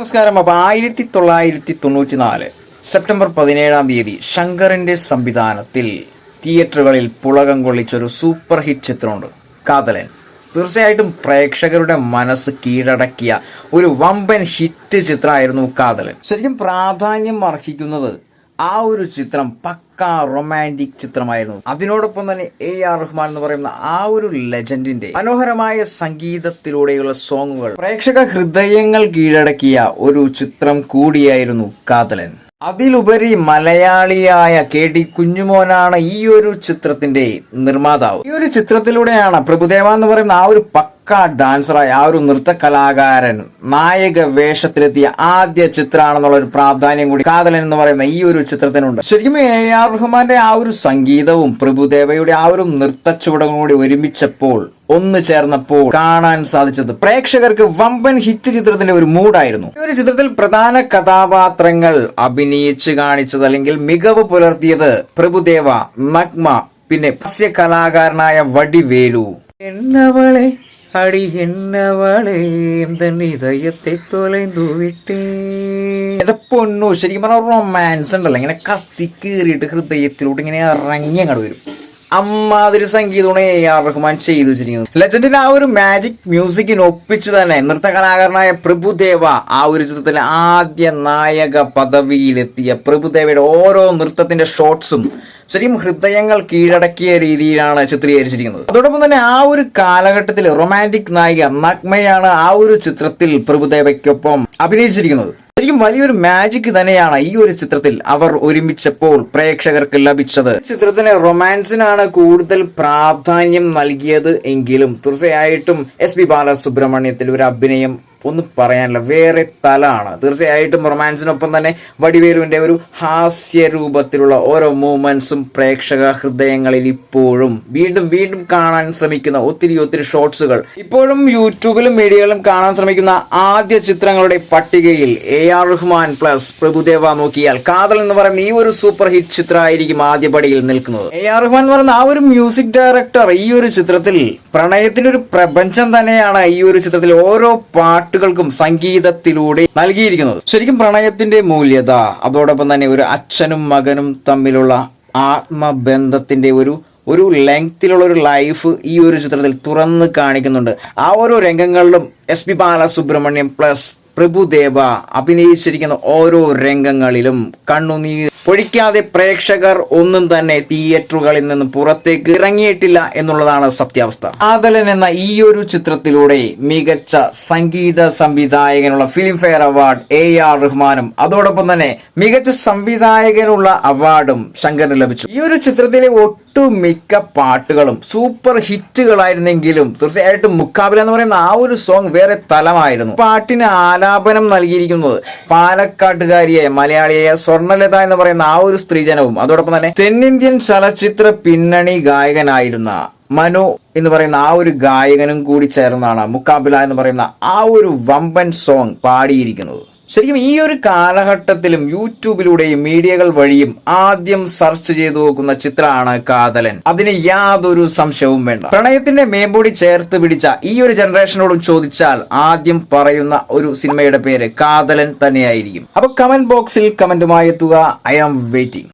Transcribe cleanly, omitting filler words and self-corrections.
നമസ്കാരം. അപ്പോൾ 1994 സെപ്റ്റംബർ 17 ശങ്കറിന്റെ സംവിധാനത്തിൽ തിയേറ്ററുകളിൽ പുളകം കൊള്ളിച്ചൊരു സൂപ്പർ ഹിറ്റ് ചിത്രമുണ്ട്, കാതലൻ. തീർച്ചയായിട്ടും പ്രേക്ഷകരുടെ മനസ്സ് കീഴടക്കിയ ഒരു വമ്പൻ ഹിറ്റ് ചിത്രമായിരുന്നു കാതലൻ. ശരിക്കും പ്രാധാന്യം അർഹിക്കുന്നത് ആ ഒരു ചിത്രം പക്കാ റൊമാൻറ്റിക് ചിത്രമായിരുന്നു. അതിനോടൊപ്പം തന്നെ AR റഹ്മാൻ എന്ന് പറയുന്ന ആ ഒരു ലെജൻഡിന്റെ മനോഹരമായ സംഗീതത്തിലൂടെയുള്ള സോങ്ങുകൾ പ്രേക്ഷക ഹൃദയങ്ങൾ കീഴടക്കിയ ഒരു ചിത്രം കൂടിയായിരുന്നു കാതലൻ. അതിലുപരി മലയാളിയായ KD കുഞ്ഞുമോനാണ് ഈ ഒരു ചിത്രത്തിന്റെ നിർമ്മാതാവ്. ഈ ഒരു ചിത്രത്തിലൂടെയാണ് പ്രഭുദേവ എന്ന് പറയുന്ന ആ ഒരു പക്ക ഡാൻസറായ ആ ഒരു നൃത്ത കലാകാരൻ നായക വേഷത്തിലെത്തിയ ആദ്യ ചിത്രമാണെന്നുള്ള ഒരു പ്രാധാന്യം കൂടി കാതലൻ എന്ന് പറയുന്ന ഈ ഒരു ചിത്രത്തിനുണ്ട്. ശരിക്കും AR റഹ്മാന്റെ ആ ഒരു സംഗീതവും പ്രഭുദേവയുടെ ആ ഒരു നൃത്ത ചുവടും കൂടി ഒരുമിച്ചപ്പോൾ ഒന്ന് ചേർന്നപ്പോൾ കാണാൻ സാധിച്ചത് പ്രേക്ഷകർക്ക് വമ്പൻ ഹിറ്റ് ചിത്രത്തിന്റെ ഒരു മൂഡായിരുന്നു. ഈ ഒരു ചിത്രത്തിൽ പ്രധാന കഥാപാത്രങ്ങൾ അഭിനയിച്ച് കാണിച്ചത് അല്ലെങ്കിൽ മികവ് പുലർത്തിയത് പ്രഭുദേവ, നഗ്മ, പിന്നെ ഹാസ്യ കലാകാരനായ വടിവേലു. എന്നവളെ അടി എന്നവളെ ഹൃദയത്തെ തൊലൈന്തു വിട്ടേ. പൊന്നു ശരിക്കും പറഞ്ഞ റൊമാൻസ് ഉണ്ടല്ലോ, ഇങ്ങനെ കത്തി കീറിയിട്ട് ഹൃദയത്തിലൂടെ ഇങ്ങനെ ഇറങ്ങി അങ്ങോട്ട് വരും. അമ്മാതിരി സംഗീതമാണ് AR റഹ്മാൻ ചെയ്തു വെച്ചിരിക്കുന്നത്. ലെജൻഡിന്റെ ആ ഒരു മാജിക് മ്യൂസിക്കിന് ഒപ്പിച്ചു തന്നെ നൃത്ത കലാകാരനായ പ്രഭുദേവ ആ ഒരു ചിത്രത്തിലെ ആദ്യ നായക പദവിയിലെത്തിയ പ്രഭുദേവയുടെ ഓരോ നൃത്തത്തിന്റെ ഷോട്ട്സും ശരിക്കും ഹൃദയങ്ങൾ കീഴടക്കിയ രീതിയിലാണ് ചിത്രീകരിച്ചിരിക്കുന്നത്. അതോടൊപ്പം തന്നെ ആ ഒരു കാലഘട്ടത്തിൽ റൊമാൻറ്റിക് നായിക നഗ്മയാണ് ആ ഒരു ചിത്രത്തിൽ പ്രഭുദേവയ്ക്കൊപ്പം അഭിനയിച്ചിരിക്കുന്നത്. ശരിക്കും വലിയൊരു മാജിക് തന്നെയാണ് ഈ ഒരു ചിത്രത്തിൽ അവർ ഒരുമിച്ചപ്പോൾ പ്രേക്ഷകർക്ക് ലഭിച്ചത്. ചിത്രത്തിന് റൊമാൻസിനാണ് കൂടുതൽ പ്രാധാന്യം നൽകിയത് എങ്കിലും തീർച്ചയായിട്ടും SP ബാലസുബ്രഹ്മണ്യത്തിൽ ഒരു അഭിനയം ഒന്നും പറയാനില്ല, വേറെ തലാണ്. തീർച്ചയായിട്ടും റൊമാൻസിനൊപ്പം തന്നെ വടിവേലുവിന്റെ ഒരു ഹാസ്യ രൂപത്തിലുള്ള ഓരോ മൂവ്മെന്റ്സും പ്രേക്ഷക ഹൃദയങ്ങളിൽ ഇപ്പോഴും വീണ്ടും വീണ്ടും കാണാൻ ശ്രമിക്കുന്ന ഒത്തിരി ഷോർട്സുകൾ ഇപ്പോഴും യൂട്യൂബിലും മീഡിയയിലും കാണാൻ ശ്രമിക്കുന്ന ആദ്യ ചിത്രങ്ങളുടെ പട്ടികയിൽ AR റഹ്മാൻ പ്ലസ് പ്രഭുദേവ നോക്കിയാൽ കാതൽ എന്ന് പറയുന്ന ഈ ഒരു സൂപ്പർ ഹിറ്റ് ചിത്രമായിരിക്കും ആദ്യ പടിയിൽ നിൽക്കുന്നത്. AR റഹ്മാൻ എന്ന് പറയുന്ന ആ ഒരു മ്യൂസിക് ഡയറക്ടർ ഈ ഒരു ചിത്രത്തിൽ പ്രണയത്തിന്റെ ഒരു പ്രപഞ്ചം തന്നെയാണ് ഈ ഒരു ചിത്രത്തിൽ ഓരോ പാട്ടുകൾക്കും സംഗീതത്തിലൂടെ നൽകിയിരിക്കുന്നത്. ശരിക്കും പ്രണയത്തിന്റെ മൂല്യത, അതോടൊപ്പം തന്നെ ഒരു അച്ഛനും മകനും തമ്മിലുള്ള ആത്മബന്ധത്തിന്റെ ഒരു ലെങ്തിലുള്ള ഒരു ലൈഫ് ഈ ഒരു ചിത്രത്തിൽ തുറന്ന് കാണിക്കുന്നുണ്ട്. ആ ഓരോ രംഗങ്ങളിലും SP ബാലസുബ്രഹ്മണ്യം പ്ലസ് പ്രഭുദേവ അഭിനയിച്ചിരിക്കുന്ന ഓരോ രംഗങ്ങളിലും കണ്ണുനീർ പൊഴിക്കാതെ പ്രേക്ഷകർ ഒന്നും തന്നെ തിയേറ്ററുകളിൽ നിന്ന് പുറത്തേക്ക് ഇറങ്ങിയിട്ടില്ല എന്നുള്ളതാണ് സത്യാവസ്ഥ. കാതലൻ എന്ന ഈ ഒരു ചിത്രത്തിലൂടെ മികച്ച സംഗീത സംവിധായകനുള്ള ഫിലിം ഫെയർ അവാർഡ് AR റഹ്മാനും അതോടൊപ്പം തന്നെ മികച്ച സംവിധായകനുള്ള അവാർഡും ശങ്കറിന് ലഭിച്ചു. ഈ ഒരു ചിത്രത്തിലെ ഒട്ടുമിക്ക പാട്ടുകളും സൂപ്പർ ഹിറ്റുകളായിരുന്നെങ്കിലും തീർച്ചയായിട്ടും മുക്കാബില എന്ന് പറയുന്ന ആ ഒരു സോങ് വേറെ തലമായിരുന്നു. പാട്ടിന് ആലാപനം നൽകിയിരിക്കുന്നത് പാലക്കാട്ടുകാരിയായ മലയാളിയായ സ്വർണ്ണലത എന്ന് പറയുന്ന ആ ഒരു സ്ത്രീജനവും അതോടൊപ്പം തന്നെ തെന്നിന്ത്യൻ ചലച്ചിത്ര പിന്നണി ഗായകനായിരുന്ന മനു എന്ന് പറയുന്ന ആ ഒരു ഗായകനും കൂടി ചേർന്നാണ് മുക്കാബില എന്ന് പറയുന്ന ആ ഒരു വമ്പൻ സോങ് പാടിയിരിക്കുന്നത്. ശരിക്കും ഈ ഒരു കാലഘട്ടത്തിലും യൂട്യൂബിലൂടെയും മീഡിയകൾ വഴിയും ആദ്യം സെർച്ച് ചെയ്തു നോക്കുന്ന ചിത്രമാണ് കാതലൻ. അതിന് യാതൊരു സംശയവും വേണ്ട. പ്രണയത്തിന്റെ മേമ്പൊടി ചേർത്ത് പിടിച്ച ഈ ഒരു ജനറേഷനോടും ചോദിച്ചാൽ ആദ്യം പറയുന്ന ഒരു സിനിമയുടെ പേര് കാതലൻ തന്നെയായിരിക്കും. അപ്പൊ കമന്റ് ബോക്സിൽ കമന്റുമായി എത്തുക. I am waiting.